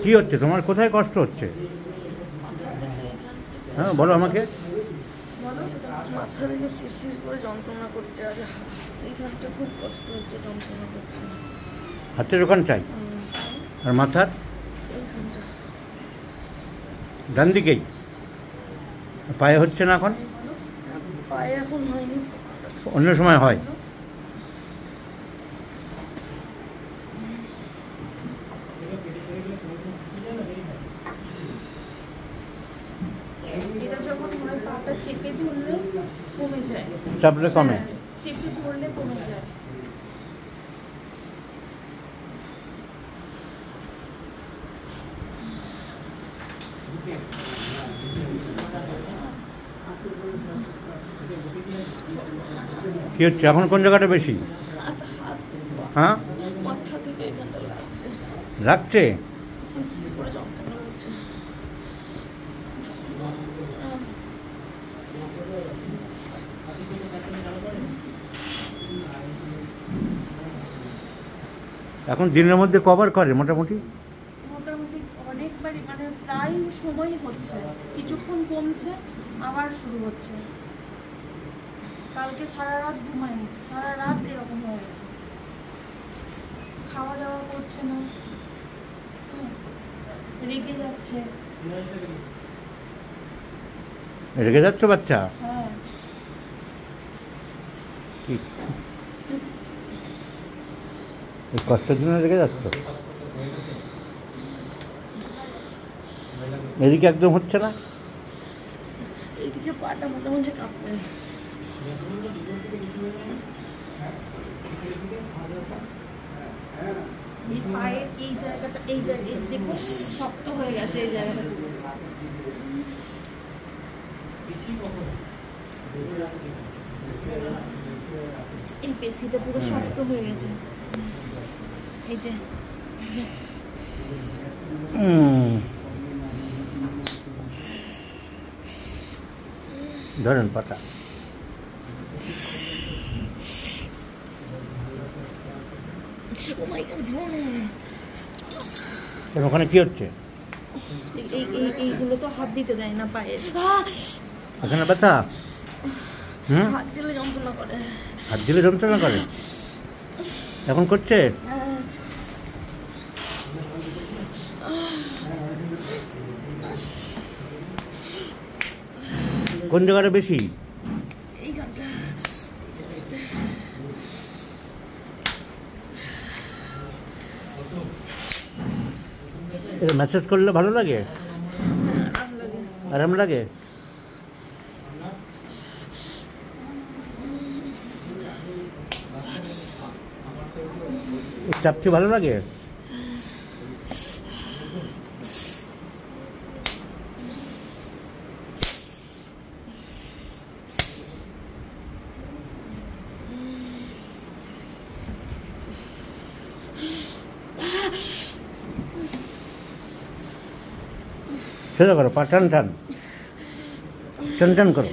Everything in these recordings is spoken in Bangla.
কি হচ্ছে তোমার? কোথায় কষ্ট হচ্ছে? হ্যাঁ বলো আমাকে। মাথা থেকে শিরশির করে যন্ত্রণা করছে, আর এইখানটা খুব কষ্ট হচ্ছে, যন্ত্রণা করছে। হাতের ওখানটাই? আর মাথার এইখানটা ডান দিকেই? পায়ে হচ্ছে না এখন? পায়ে এখন হয়নি, অন্য সময় হয়। এটা যখন পাটা চেপে ধরলে কমে যায়, চাপলে কমে? চেপে ধরলে কমে যায়। কি হচ্ছে এখন? কোন জায়গাটা বেশি? হ্যাঁ মাথা থেকে এখানটা লাগছে, লাগছে? শিরশির করে যন্ত্রণা করছে। এখন দিনের মধ্যে কভার করে মোটামুটি? মোটামুটি অনেকবারই, মানে প্রায় সময় হচ্ছে, কিছুক্ষণ কমছে আবার শুরু হচ্ছে। কালকে সারা রাত ঘুমায়নি, সারা রাত এরকম হয়ে গেছে, খাওয়া দাওয়া করছে না, রেগে যাচ্ছে। রেগে যাচ্ছ বাচ্চা? হ্যাঁ, কি এই কষ্টের জন্য রেগে যাচ্ছ? এদিকে একদম হচ্ছে না? এইদিকে পাটা মোটামুটি কাঁপবে। এই পায়ের এই জায়গাটা, এই জায়গা দেখুন শক্ত হয়ে গেছে, এই জায়গাটা এই পেশিটা পুরো শক্ত হয়ে গেছে। এই যে ধরেন পাটা। ও মাই গড, ধরো না। ওখানে কি হচ্ছে? এইগুলো তো হাত দিতে দেয় না পায়ে। এখানে ব্যথা? হাত দিলে যন্ত্রণা করে। হাত দিলে যন্ত্রণা করে? এখন করছে? কোন জায়গাটা বেশি? এইখানটা, এটা ম্যাসাজ করলে ভালো লাগে? আরাম লাগে। আরাম লাগে? চাপছি ভালো লাগে? সোজা করো পা, টান টান টান টান করো।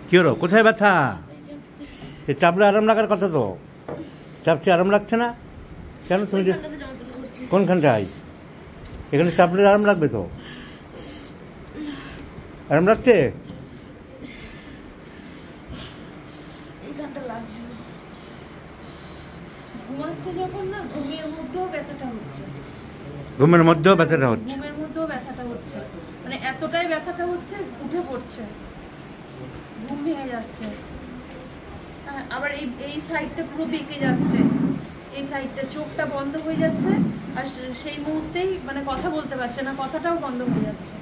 কি হলো? কোথায় ব্যথা? চাপলে আরাম লাগার কথা তো। চাপছে আরাম লাগছে না কেন? তুমি যে এইখানটাতে যন্ত্রণা করছে। কোনখানটায়? এখানে চাপলে আরাম লাগবে তো। আরাম লাগছে? এইখানটা লাগছে। ঘুমাচ্ছে যখন না, ঘুমের মধ্যেও ব্যথাটা হচ্ছে। ঘুমের মধ্যেও ব্যথাটা হচ্ছে? ঘুমের মধ্যেও ব্যথাটা হচ্ছে, মানে এতটাই ব্যথাটা হচ্ছে উঠে পড়ছে, ঘুম ভেঙে যাচ্ছে। আবার এই সাইডটা পুরো বেঁকে যাচ্ছে, এই সাইডটা চোখটা বন্ধ হয়ে যাচ্ছে, আর সেই মুহূর্তেই মানে কথা বলতে পারছে না, কথাটাও বন্ধ হয়ে যাচ্ছে।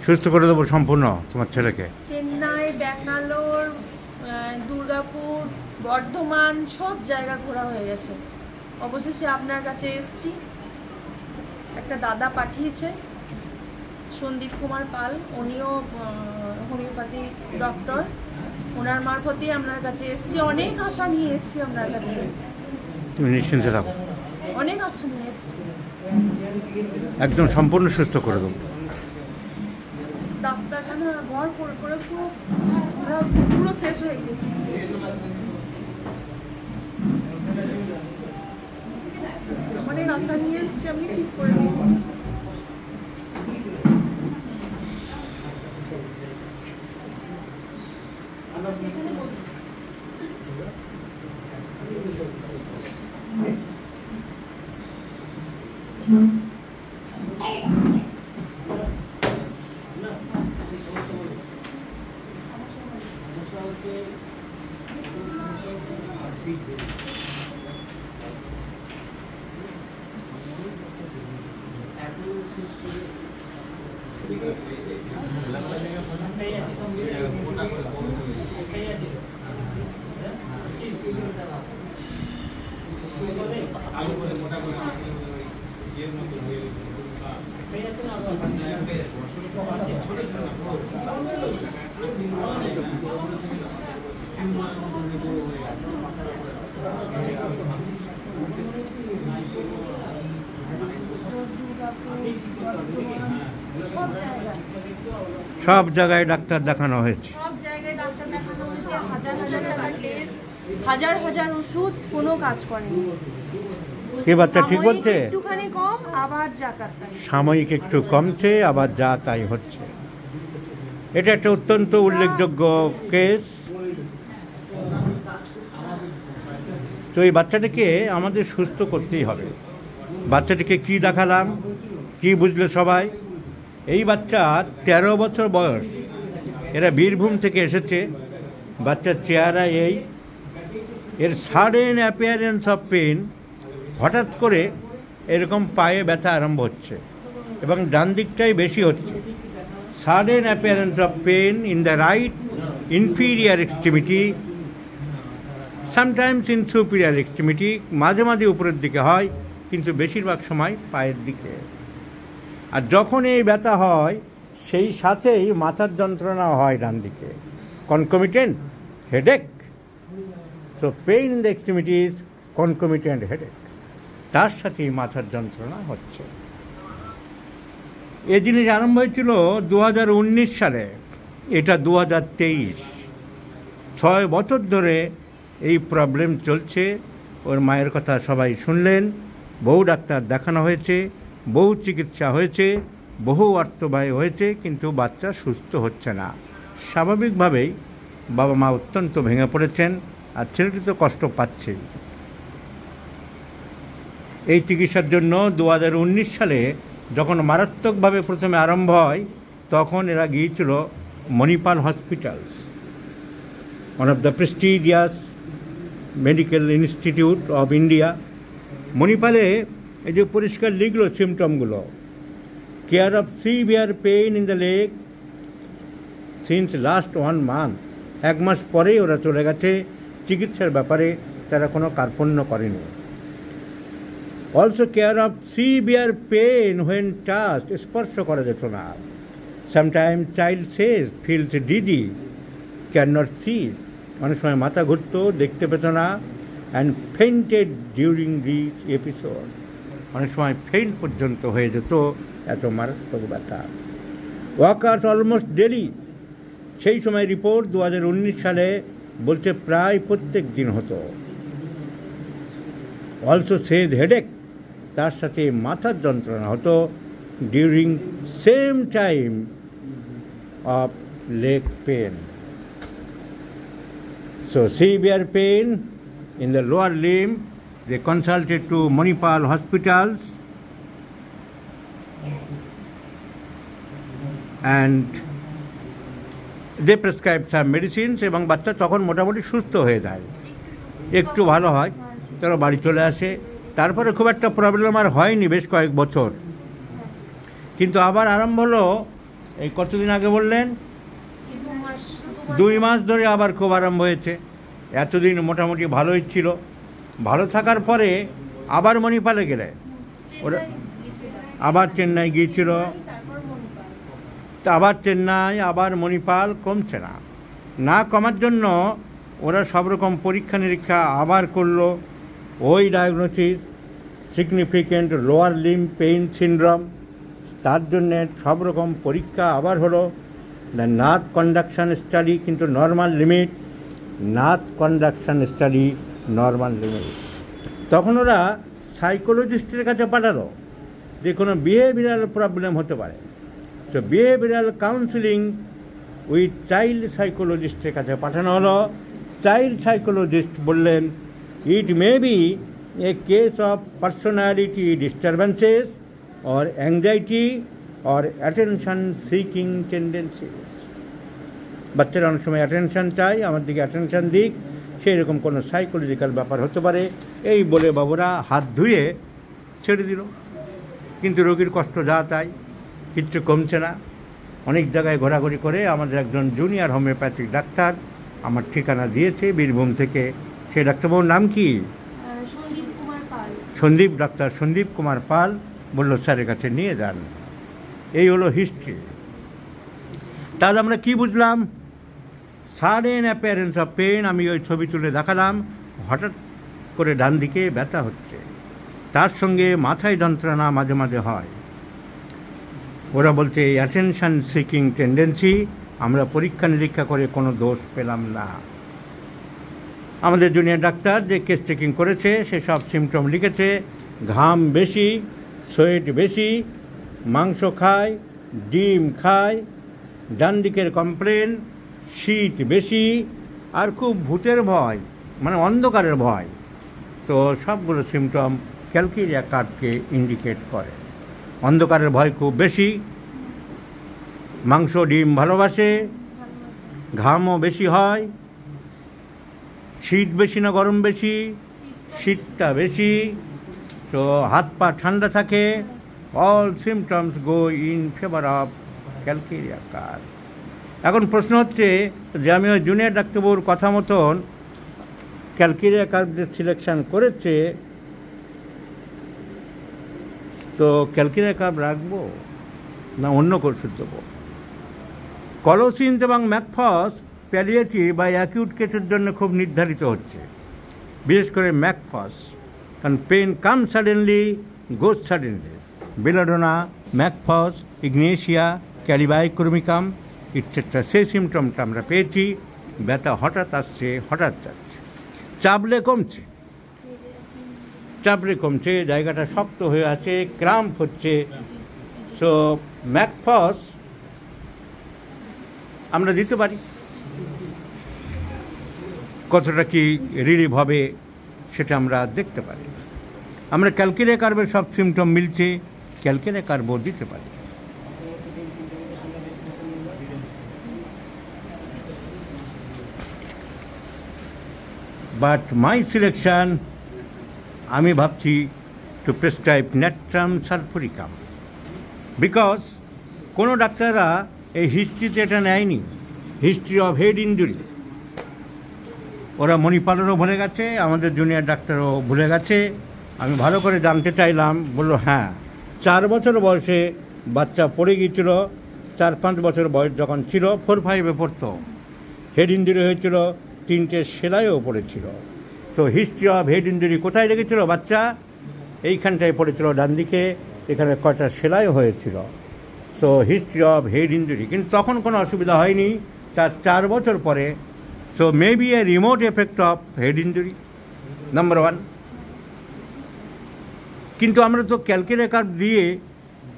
সুস্থ করে দেবো সম্পূর্ণ তোমার ছেলেকে। চেন্নাই, ব্যাঙ্গালোর, দুর্গাপুর, বর্ধমান সব জায়গা ঘোরা হয়ে গেছে। অবশেষে আপনার কাছে এসেছি, একটা দাদা পাঠিয়েছে, সন্দীপ কুমার পাল, উনিও হোমিওপ্যাথি ডক্টর। ওনার মারফতেই আপনার কাছে এসেছি, অনেক আশা নিয়ে এসেছি আপনার কাছে, তুমি নিশ্চিন্তে থাকো, অনেক আশা নিয়ে এসেছি। একদম সম্পূর্ণ সুস্থ করে দেবো। ডাক্তারখানা ঘর করে করে পুরো শেষ হয়ে গেছি। অনেক আশা নিয়ে এসেছি, আপনি ঠিক করে দিন। সব জায়গায় ডাক্তার দেখানো হয়েছে, সব জায়গায় ডাক্তার দেখানো হয়েছে, হাজার হাজার টাকা টেস্ট, হাজার হাজার ওষুধ, কোনো কাজ করেনি। কে বাচ্চা ঠিক বলছে? একটুখানি কম, আবার যা তাই। সাময়িক একটু কমছে, আবার যা তাই হচ্ছে। এটা একটা অত্যন্ত উল্লেখযোগ্য কেস। তো এই বাচ্চাটিকে আমাদের সুস্থ করতেই হবে। বাচ্চাটিকে কি দেখালাম, কি বুঝলে সবাই? এই বাচ্চা 13 বছর বয়স, এরা বীরভূম থেকে এসেছে। বাচ্চার চেহারা এই, এর সাডেন অ্যাপিয়ারেন্স অফ পেন, হঠাৎ করে এরকম পায়ে ব্যথা আরম্ভ হচ্ছে এবং ডান দিকটাই বেশি হচ্ছে। Sudden appearance of pain in the right inferior extremity, sometimes in superior extremity, মাঝে মাঝে উপরের দিকে হয়, কিন্তু বেশিরভাগ সময় পায়ের দিকে। আর যখন এই ব্যথা হয় সেই সাথেই মাথার যন্ত্রণা হয় ডান দিকে, concomitant headache. So pain in the extremities, concomitant headache, তার সাথেই মাথার যন্ত্রণা হচ্ছে। এই জিনিস আরম্ভ হয়েছিল 2019 সালে, এটা 2023। 6 বছর ধরে এই প্রবলেম চলছে। ওর মায়ের কথা সবাই শুনলেন, বহু ডাক্তার দেখানো হয়েছে, বহু চিকিৎসা হয়েছে, বহু অর্থ ব্যয় হয়েছে, কিন্তু বাচ্চা সুস্থ হচ্ছে না। স্বাভাবিকভাবেই বাবা মা অত্যন্ত ভেঙে পড়েছেন, আর ছেলেটি তো কষ্ট পাচ্ছেই। এই চিকিৎসার জন্য 2019 সালে যখন মারাত্মকভাবে প্রথমে আরম্ভ হয়, তখন এরা গিয়েছিল Manipal hospitals, one of the prestigious medical institute of India. মণিপালে এই যে পরিষ্কার লিখলো সিমটমগুলো, care of severe pain in the leg since last 1 month. 1 মাস পরেই ওরা চলে গেছে, চিকিৎসার ব্যাপারে তারা কোনো কার্পণ্য করেনি। Also care of severe pain when touched, স্পর্শ করা যেত না। Sometime child says feels dizzy, can not see, অনেক সময় মাথা ঘুরতো, দেখতে পেত না। And fainted during this episode, অনেক সময় ফেইন্ট পর্যন্ত হয়ে যেত, এত মারাত্মক ব্যথা। ওয়াকার্স অলমোস্ট ডেলি, সেই সময় রিপোর্ট 2019 সালে বলছে প্রায় প্রত্যেক দিন হতো। অলসো সেজ হেডেক, তার সাথে মাথার যন্ত্রণা হতো during same time of leg pain. So severe pain in the lower limb, they consulted to Manipal hospitals, and they prescribed some medicines, এবং বাচ্চা তখন মোটামুটি সুস্থ হয়ে যায়, একটু ভালো হয়, তারা বাড়ি চলে আসে। তারপরে খুব একটা প্রবলেম আর হয়নি বেশ কয়েক বছর। কিন্তু আবার আরম্ভ হলো এই কতদিন আগে বললেন, 2 মাস ধরে আবার খুব আরম্ভ হয়েছে। এতদিন মোটামুটি ভালোই ছিল, ভালো থাকার পরে আবার মণিপালে গেলে, ওরা আবার চেন্নাই গিয়েছিল, আবার চেন্নাই, আবার মণিপাল, কমছে না। না কমার জন্য ওরা সব রকম পরীক্ষা নিরীক্ষা আবার করলো। ওই diagnosis significant lower limb pain syndrome, তার জন্যে সব রকম পরীক্ষা আবার হলো। দ্য নার্ভ কন্ডাকশান স্টাডি, কিন্তু normal limit, nerve conduction study normal limit. তখন ওরা সাইকোলজিস্টের কাছে পাঠালো যে কোনো বিহেভিয়ারাল প্রবলেম হতে পারে। তো বিহেভিয়ারাল কাউন্সিলিং উইথ চাইল্ড সাইকোলজিস্টের কাছে পাঠানো হলো। চাইল্ড সাইকোলজিস্ট বললেন it may be a case of personality disturbances or anxiety or attention seeking tendencies. বাচ্চারা অনেক সময় অ্যাটেনশন চাই, আমার দিকে অ্যাটেনশন দিক, সেই রকম কোনো সাইকোলজিক্যাল ব্যাপার হতে পারে। এই বলে বাবুরা হাত ধুয়ে ছেড়ে দিল। কিন্তু রোগীর কষ্ট যা তাই, কিচ্ছু কমছে না। অনেক জায়গায় ঘোরাঘুরি করে আমাদের একজন জুনিয়র হোমিওপ্যাথিক ডাক্তার আমার ঠিকানা দিয়েছে বীরভূম থেকে। সেই ডাক্তারবাবুর নাম কি? সন্দীপ কুমার পাল। বলল স্যারের কাছে নিয়ে যান। এই হলো হিস্ট্রি। তাহলে আমরা কি বুঝলাম? সাডেন অ্যাপিয়ারেন্স অফ পেন, আমি ওই ছবি তুলে দেখালাম। হঠাৎ করে ডান দিকে ব্যথা হচ্ছে, তার সঙ্গে মাথায় যন্ত্রণা মাঝে মাঝে হয়। ওরা বলছে অ্যাটেনশন সিকিং টেন্ডেন্সি। আমরা পরীক্ষা নিরীক্ষা করে কোনো দোষ পেলাম না। আমাদের জুনিয়র ডাক্তার যে কেস চেকিং করেছে সে সব সিমটম লিখেছে। ঘাম বেশি, সোয়েট বেশি, মাংস খায়, ডিম খায়, ডান দিকের কমপ্লেন, শীত বেশি, আর খুব ভূতের ভয়, মানে অন্ধকারের ভয়। তো সবগুলো সিমটম ক্যালকেরিয়া কার্ভকে ইন্ডিকেট করে। অন্ধকারের ভয় খুব বেশি, মাংস ডিম ভালোবাসে, ঘামও বেশি হয়, শীত বেশি না গরম বেশি? শীতটা বেশি। তো হাত পা ঠান্ডা থাকে। All symptoms go in favour of calcarea carb. এখন প্রশ্ন হচ্ছে যে আমি ওই জুনিয়র ডাক্তারবাবুর কথা মতন ক্যালকেরিয়া কার্ভ যে সিলেকশন করেছে, তো ক্যালকেরিয়া কার্ভ রাখবো না অন্য ওষুধ দেবো? কলোসিন্স এবং ম্যাকফস প্যালিয়েটিভ বা অ্যাকিউট কেসের জন্য খুব নির্ধারিত হচ্ছে, বিশেষ করে ম্যাকফস, কারণ পেন কাম সাডেনলি, গোজ সাডেনলি। বেলাডোনা, ম্যাকফস, ইগনেশিয়া, ক্যালিবাইক্রোমিকাম ইটসেট্রা, সেই সিমটমটা আমরা পেয়েছি। ব্যথা হঠাৎ আসছে, হঠাৎ যাচ্ছে, চাপলে কমছে, জায়গাটা শক্ত হয়ে আছে, ক্রাম্প হচ্ছে। সো ম্যাকফস আমরা দিতে পারি। কতটা কি রিলিভ হবে সেটা আমরা দেখতে পারি। আমরা ক্যালকেরিয়া কার্ভের সব সিমটম মিলছে, ক্যালকেরিয়া কার্ভও দিতে পারি। বাট মাই সিলেকশন, আমি ভাবছি টু প্রেসক্রাইব ন্যাট্রাম সালফুরিকাম, বিকজ কোনো ডাক্তাররা এই হিস্ট্রিতে এটা নেয়নি, হিস্ট্রি অফ হেড ইঞ্জুরি। ওরা মণিপালেরও ভুলে গেছে, আমাদের জুনিয়র ডাক্তারও ভুলে গেছে। আমি ভালো করে জানতে চাইলাম, বললো হ্যাঁ 4 বছর বয়সে বাচ্চা পড়ে গিয়েছিল, 4-5 বছর বয়স যখন ছিল, 4-5-এ পড়তো, হেড ইঞ্জুরি হয়েছিল, 3টে সেলাইও পড়েছিল। So history of head injury কোথায় লেগেছিল? বাচ্চা এইখানটায় পড়েছিল ডান দিকে, এখানে কয়টা সেলাইও হয়েছিল। So history of head injury, কিন্তু তখন কোনো অসুবিধা হয়নি, তার 4 বছর পরে। So May be A remote effect of head injury, number 1। কিন্তু আমরা তো ক্যালকেরিয়া কার্ভ দিয়ে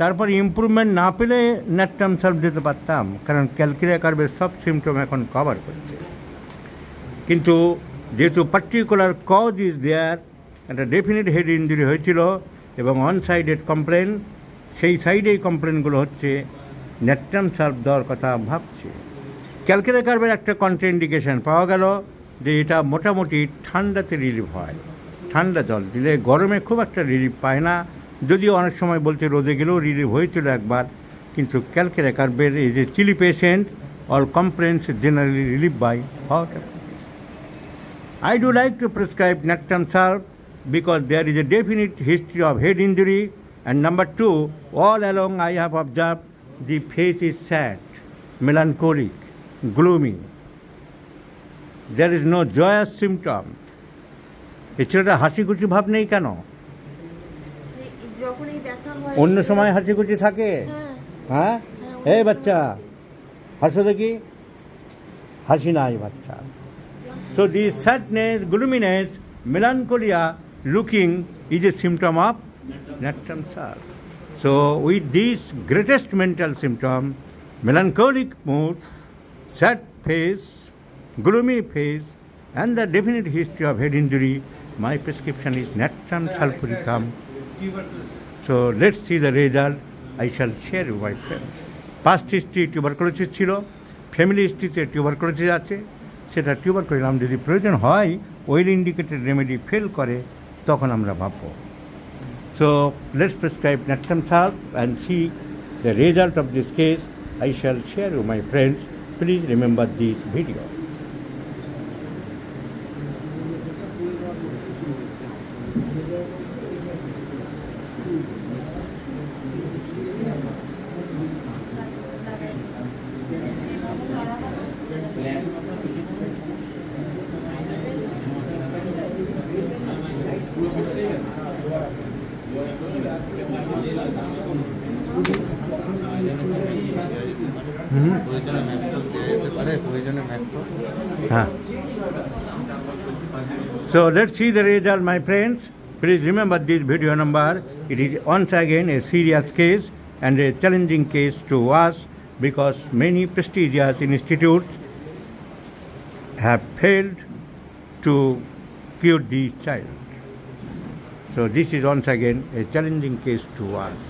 তারপর ইমপ্রুভমেন্ট না পেলে ন্যাট্রাম সালফ দিতে পারতাম, কারণ ক্যালকেরিয়া কার্ভের সব সিমটম এখন কভার করছে। কিন্তু যেহেতু পার্টিকুলার কজ ইজ দেয়ার, একটা ডেফিনিট হেড ইঞ্জুরি হয়েছিল এবং অন সাইডেড কমপ্লেন, সেই সাইডেই কমপ্লেনগুলো হচ্ছে, ন্যাট্রাম সালফ দেওয়ার কথা ভাবছে। ক্যালকেরিয়া কার্ভের একটা কন্ট্রাইন্ডিকেশন পাওয়া গেল যে এটা মোটামুটি ঠান্ডাতে রিলিভ হয়, ঠান্ডা জল দিলে। গরমে খুব একটা রিলিভ পায় না, যদিও অনেক সময় বলছে রোদে গেলেও রিলিভ হয়েছিল একবার। কিন্তু ক্যালকেরিয়া কার্ভের এই যে chilly patient all complaints generally relieve by hot. I do like to prescribe Natram salve because there is a definite history of head injury, and number 2, all along I have observed the face is sad, melancholic, gloomy. There is no joyous symptom. এই ছেলেটা হাসিখুশি ভাব নেই কেন? যখন এই ব্যথা হয় অন্য সময় হাসিখুশি থাকে? হ্যাঁ, এই বাচ্চা হাসো দেখি, হাসি নাই বাচ্চা। So this sadness, gloominess, melancholia looking is a symptom of Nattam Sal. So with this greatest mental symptom, melancholic mood, sad face, gloomy face, and the definite history of head injury, my prescription is Nattam Sulfuricum. So let's see the result. I shall share with my friends. Past history tuberculosis ছিল, ফ্যামিলি হিস্ট্রিতে টিউবারকুলোসিস আছে, সেটা টিউবারকুলাম যদি প্রয়োজন হয় ওয়েল ইন্ডিকেটেড রেমেডি ফেল করে তখন আমরা ভাববো। So let's prescribe Nattam Sal and see the result of this case. I shall share with my friends. Please remember this video. So let's see the result, my friends. Please remember this video number. It is once again a serious case and a challenging case to us because many prestigious institutes have failed to cure the child. So this is once again a challenging case to us.